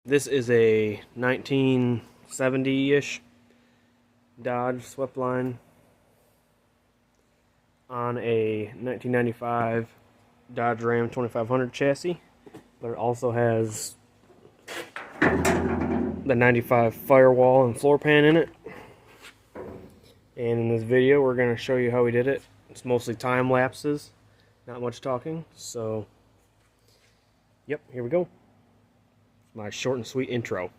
This is a 1970-ish Dodge Sweptline on a 1995 Dodge Ram 2500 chassis, but it also has the 95 Firewall and floor pan in it. And in this video we're going to show you how we did it. It's mostly time lapses, not much talking, so yep, here we go. My short and sweet intro.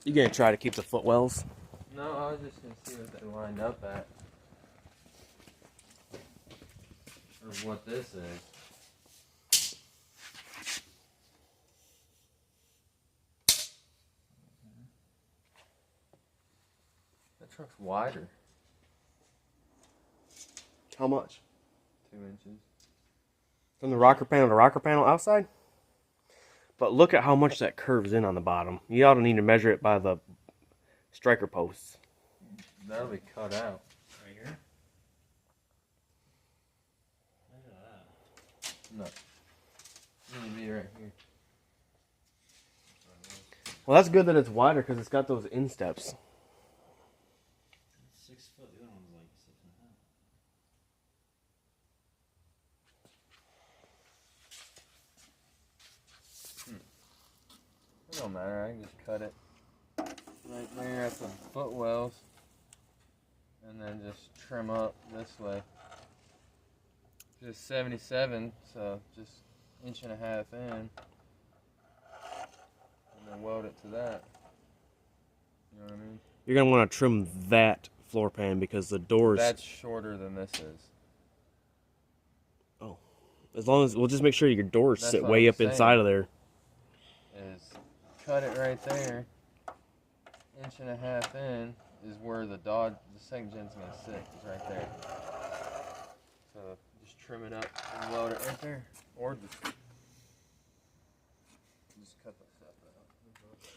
You gonna try to keep the footwells? No, I was just gonna see what they lined up at. Or what this is. That truck's wider. How much? 2 inches. From the rocker panel to rocker panel outside? But look at how much that curves in on the bottom. You ought to need to measure it by the striker posts. That'll be cut out. Right here? Look at that. No. It'll be right here. Well, that's good that it's wider because it's got those insteps. 6 foot. The other one's like 6.5. It don't matter, I can just cut it right there at the footwells and then just trim up this way. Just 77, so just 1.5 inches in. and then weld it to that. You know what I mean? You're gonna want to trim that floor pan because the doors. That's shorter than this is. Oh, as long as we'll just make sure your doors That's sit what way I'm up inside of there. Is cut it right there. 1.5 inches in is where the second gen's gonna sit. Is right there. So just trim it up and weld it right there, or just cut the stuff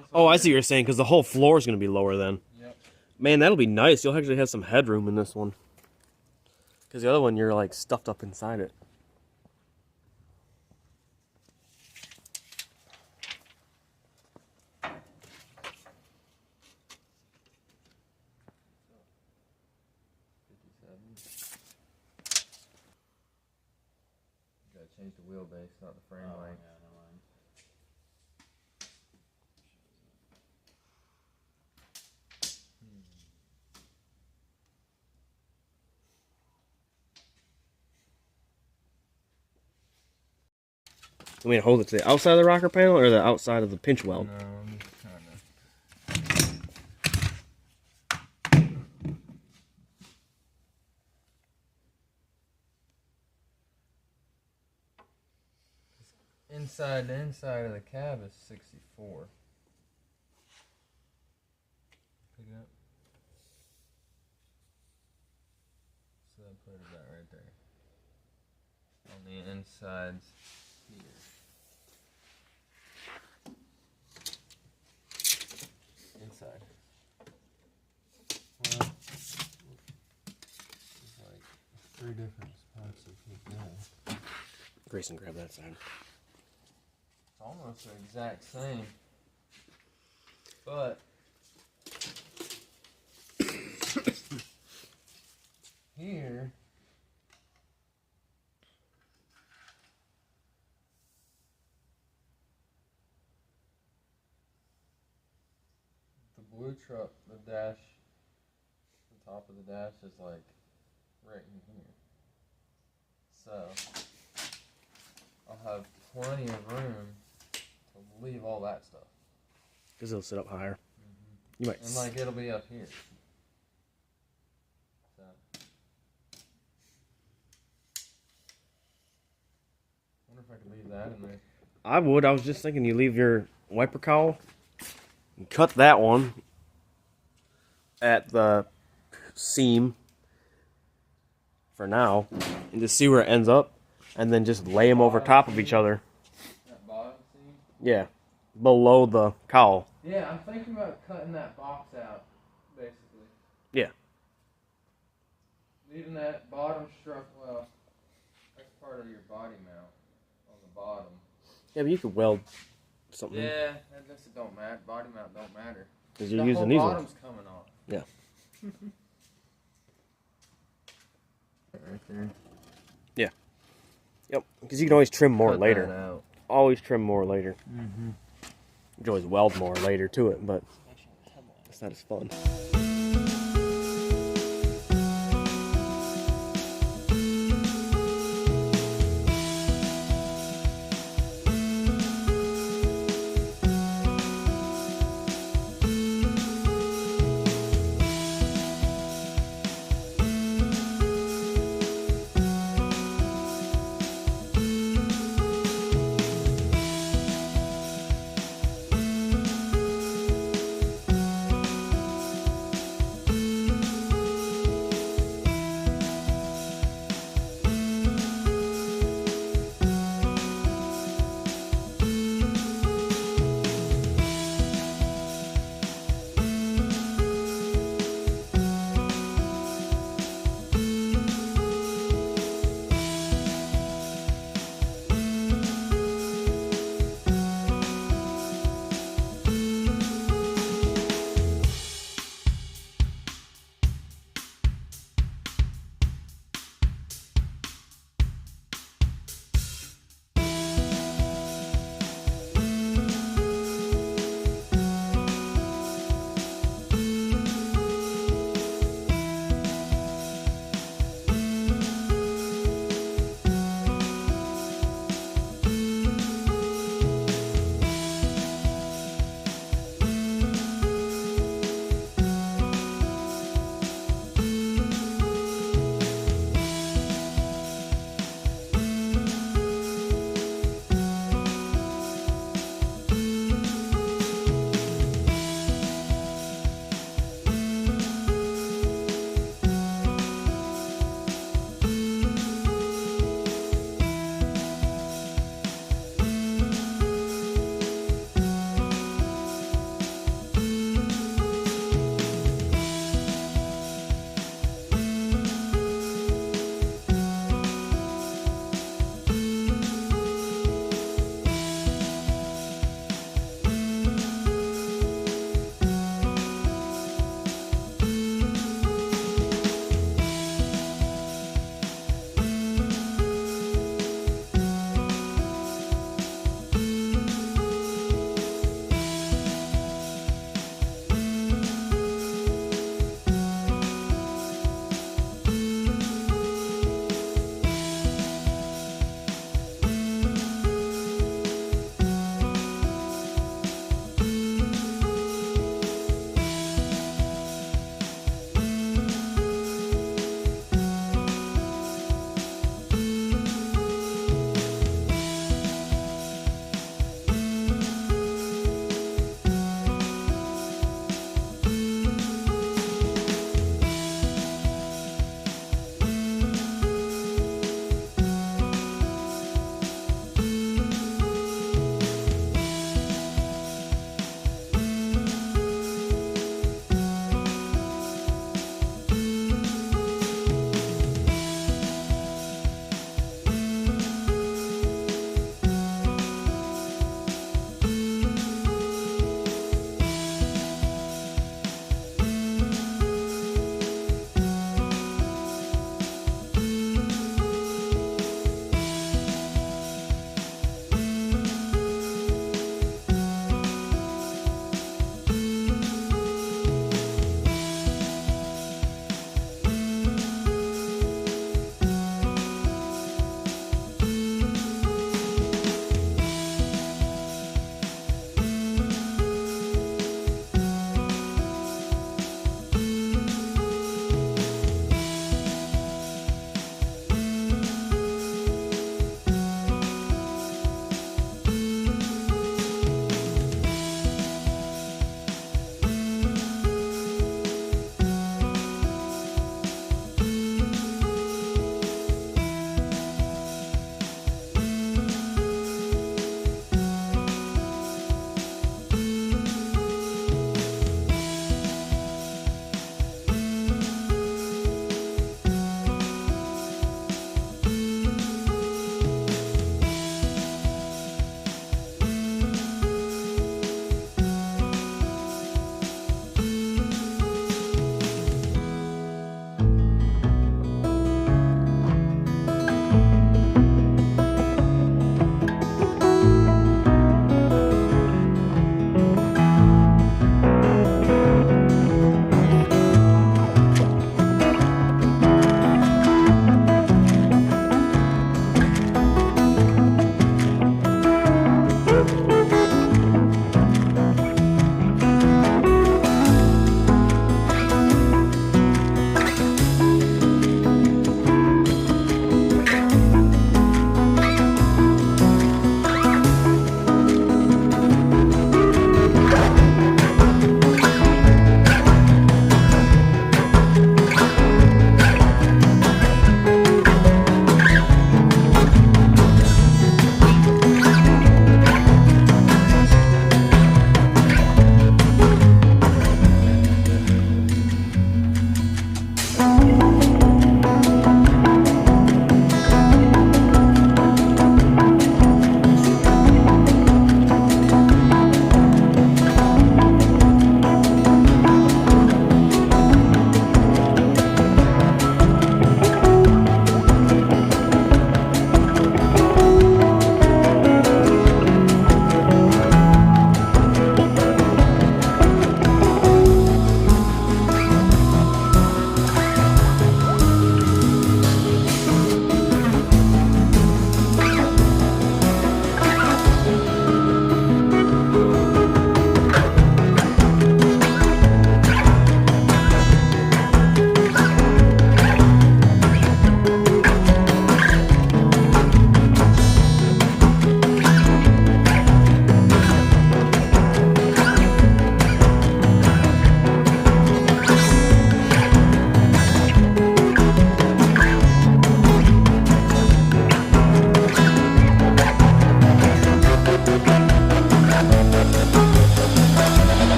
out. Oh, I see what you're saying because the whole floor is gonna be lower then. Yep. Man, that'll be nice. You'll actually have some headroom in this one. Because the other one, you're like stuffed up inside it. Gotta change the wheelbase, not the frame length. Yeah, never mind. You mean hold it to the outside of the rocker panel or the outside of the pinch weld? No, I'm just trying to. Inside to inside of the cab is 64. Pick it up. So I put it about right there. On the insides here. Inside. Well, there's like 3 different spots to put that. Grayson, grab that side. It's almost the exact same, but here the blue truck, the dash, the top of the dash is like right in here. So I'll have plenty of room to leave all that stuff. Because it'll sit up higher. You might. And like it'll be up here. So wonder if I could leave that in there. I would. I was just thinking you leave your wiper cowl and cut that one at the seam for now and just see where it ends up and then just lay them over top of each other. That bottom seam? Yeah. Below the cowl. Yeah, I'm thinking about cutting that box out, basically. Yeah. Leaving that bottom strut, well, that's part of your body mount on the bottom. Yeah, but you could weld something. Yeah, I guess it don't matter. Body mount don't matter. Because you're using these The whole ones. bottom's coming off. Yeah. Right there. Yeah. Yep. Because you can always trim more Cut later. that out. Always trim more later. Mm-hmm. You can always weld more later to it, but it's not as fun.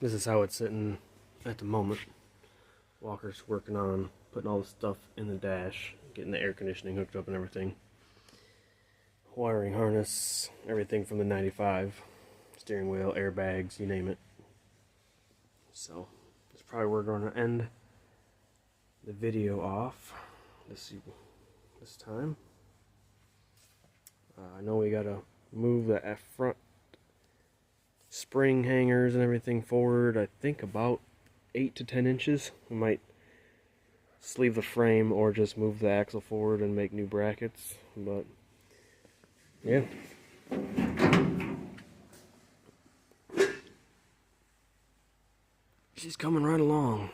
This is how it's sitting at the moment. Walker's working on putting all the stuff in the dash, getting the air conditioning hooked up and everything. Wiring harness, everything from the 95. Steering wheel, airbags, you name it. So, that's probably where we're going to end the video off this time. I know we got to move the front spring hangers and everything forward, I think about 8 to 10 inches. We might sleeve the frame or just move the axle forward and make new brackets, but yeah. She's coming right along.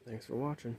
Thanks for watching.